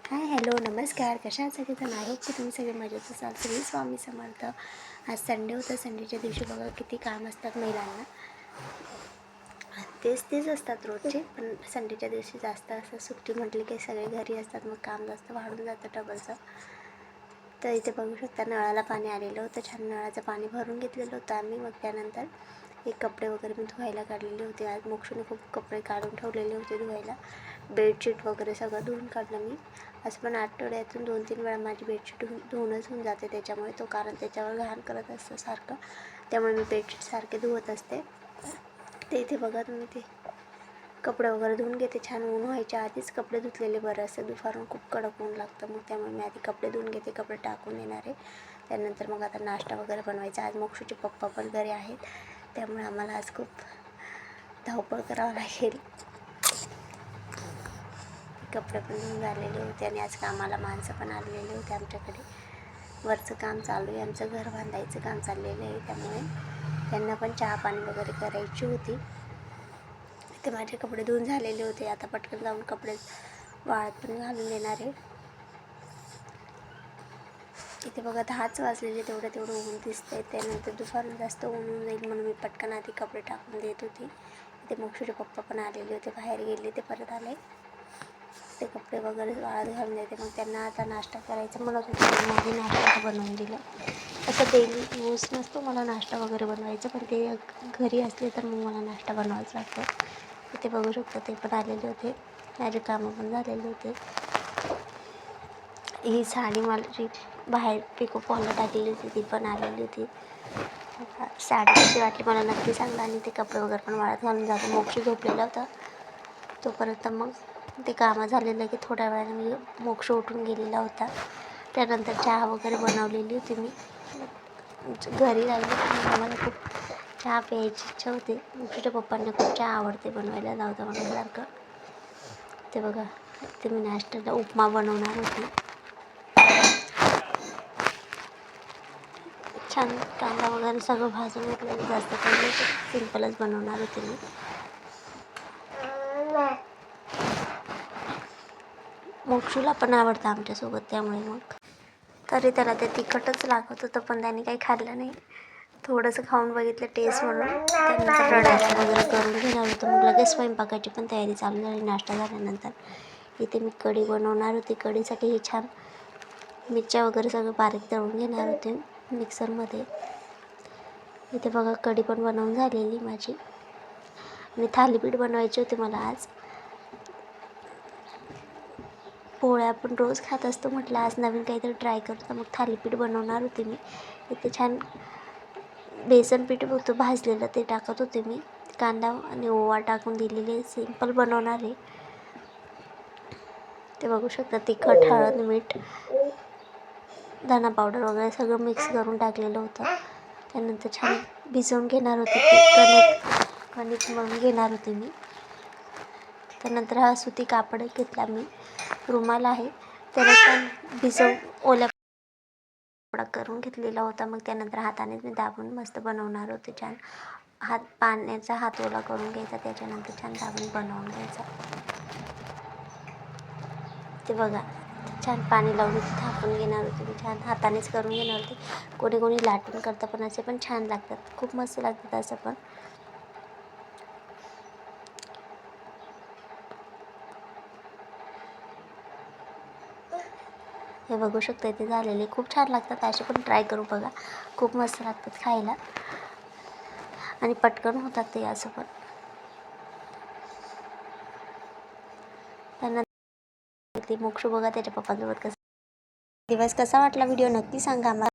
Hi hello नमस्कार. कशा आहात सगळेजण? आय होप की तुम्ही सगळे मजेत असाल. सगळी स्वामी समर्थ. आज संडे होतं. संडेच्या दिवशी बघा किती काम असतात महिलांना. तेच असतात रोजचे, पण संडेच्या दिवशी जास्त असं सुट्टी म्हटली की सगळे घरी असतात, मग काम जास्त वाढून जातं डबलचं. तर इथे बघू शकता नळाला पाणी आलेलं होतं. छान नळाचं पाणी भरून घेतलेलं होतं आम्ही. मग त्यानंतर एक कपडे वगैरे मी धुवायला काढलेले होते. आज मोक्षूने खूप कपडे काढून ठेवलेले होते धुवायला. बेडशीट वगैरे सगळं धुवून काढलं मी. असं पण आठवड्यातून 2-3 वेळा माझी बेडशीट धुवूनच होऊन जाते त्याच्यामुळे. तो कारण त्याच्यावर घाण करत असतं सारखं, त्यामुळे मी बेडशीट सारखे धुवत असते. ते इथे बघा तुम्ही, ते कपडे वगैरे धुवून घेते. छान ऊन व्हायच्या आधीच कपडे धुतलेले बरं असतं. दुपारून खूप कडक ऊन लागतं, मग त्यामुळे मी आधी कपडे धुवून घेते. कपडे टाकून येणार आहे. त्यानंतर मग आता नाश्ता वगैरे बनवायचा. आज मोक्षूचे पप्पा पण घरी आहेत, त्यामुळे आम्हाला आज खूप धावपळ करावं लागेल. कपडे पण धुवून झालेले होते आणि आज कामाला माणसं पण आलेले होते आमच्याकडे. वरचं काम चालू आहे, आमचं घर बांधायचं काम चाललेलं आहे, त्यामुळे त्यांना पण चहा पाणी वगैरे करायची होती. ते माझे कपडे धुवून झालेले होते. आता पटकन जाऊन कपडे वाळत पण घालून देणार आहे. इथे बघा 10च वाजलेले, तेवढं ऊन दिसतंय. त्यानंतर दुपारून जास्त ऊन होऊन जाईल म्हणून मी पटकन आधी कपडे टाकून देत होती. इथे मोक्षूचे पप्पा पण आलेले होते, बाहेर गेले, ते परत आले. ते कपडे वगैरे वाळत घालून देते. मग त्यांना आता नाश्ता करायचं म्हणत होते, माझे नाश्ता बनवून दिलं. असं डेली यूज नसतो मला नाश्ता वगैरे बनवायचं, पण ते घरी असले तर मग मला नाश्ता बनवायचा लागतो. इथे बघू शकतो ते पण आलेले होते, माझे कामं पण झालेले होते. ही साडी मला जी बाहेर पिको फॉलला टाकलेली होती ती पण आलेली होती. साडी कशी वाटली मला नक्की सांगा. आणि ते कपडे वगैरे पण वाळत घालून जातं. मोक्ष झोपलेला होता तोपर्यंत मग ते कामं झालेलं की थोड्या वेळाने मी मोक्ष उठून गेलेला होता. त्यानंतर चहा वगैरे बनवलेली होती मी. घरी राहिली तर मला खूप चहा प्यायची इच्छा होती. मोक्षच्या पप्पांना खूप चहा आवडते, बनवायला लावता मला सारखं. ते बघा, ते मी नाश्त्याला उपमा बनवणार होती. छान कांदा वगैरे सगळं भाजून घेतलेलं, जास्त काही सिंपलच बनवणार होते मी. मोक्षूला पण आवडतं आमच्यासोबत, त्यामुळे मग तरी त्याला ते तिखटच लागत होतं, पण त्याने काही खाल्लं नाही. थोडंसं खाऊन बघितलं टेस्ट म्हणून. त्यानंतर नाश्ता वगैरे करून घेणार होतं. मग लगेच स्वयंपाकाची पण तयारी चालू झाली. नाश्ता झाल्यानंतर इथे मी कढी बनवणार होती. कढीसाठी हे छान मिरच्या वगैरे सगळं बारीक तळून घेणार होते मिक्सरमध्ये. इथे बघा कढी पण बनवून झालेली माझी. आणि थालीपीठ बनवायचे होते मला आज. पोळ्या आपण रोज खात असतो, म्हटलं आज नवीन काहीतरी ट्राय करतो, मग थालीपीठ बनवणार होते मी. इथे छान बेसन पीठ होतं भाजलेलं, ते टाकत होते मी. कांदा आणि ओवा टाकून दिलेले, सिंपल बनवणार आहे. ते बघू शकता, तिखट, हळद, मीठ, धना पावडर वगैरे सगळं मिक्स करून टाकलेलं होतं. त्यानंतर छान भिजवून घेणार होते, कणिक मळून घेणार होते मी. त्यानंतर हा सुती कापड घेतला मी, रुमाल आहे, त्याला छान ओल्या कपडा करून घेतलेला होता. मग त्यानंतर हातानेच मी दाबून मस्त बनवणार होते. छान पाण्याचा हात ओला करून घ्यायचा, त्याच्यानंतर छान दाबून बनवून घ्यायचा. ते बघा, छान पाणी लावून थापून घेणार होते मी. छान हातानेच करून घेणार होते. कोणी कोणी लाटून करतं, पण असे पण छान लागतात, खूप मस्त लागतात असं पण. हे बघू शकता, इथे झालेले खूप छान लागतात. असे पण ट्राय करू बघा, खूप मस्त लागतात खायला आणि पटकन होतात ते असं पण. त्यानंतर मोक्ष बघा त्याच्या पप्पांसोबत दिवस कसा वाटला व्हिडिओ नक्की सांगा आम्हाला.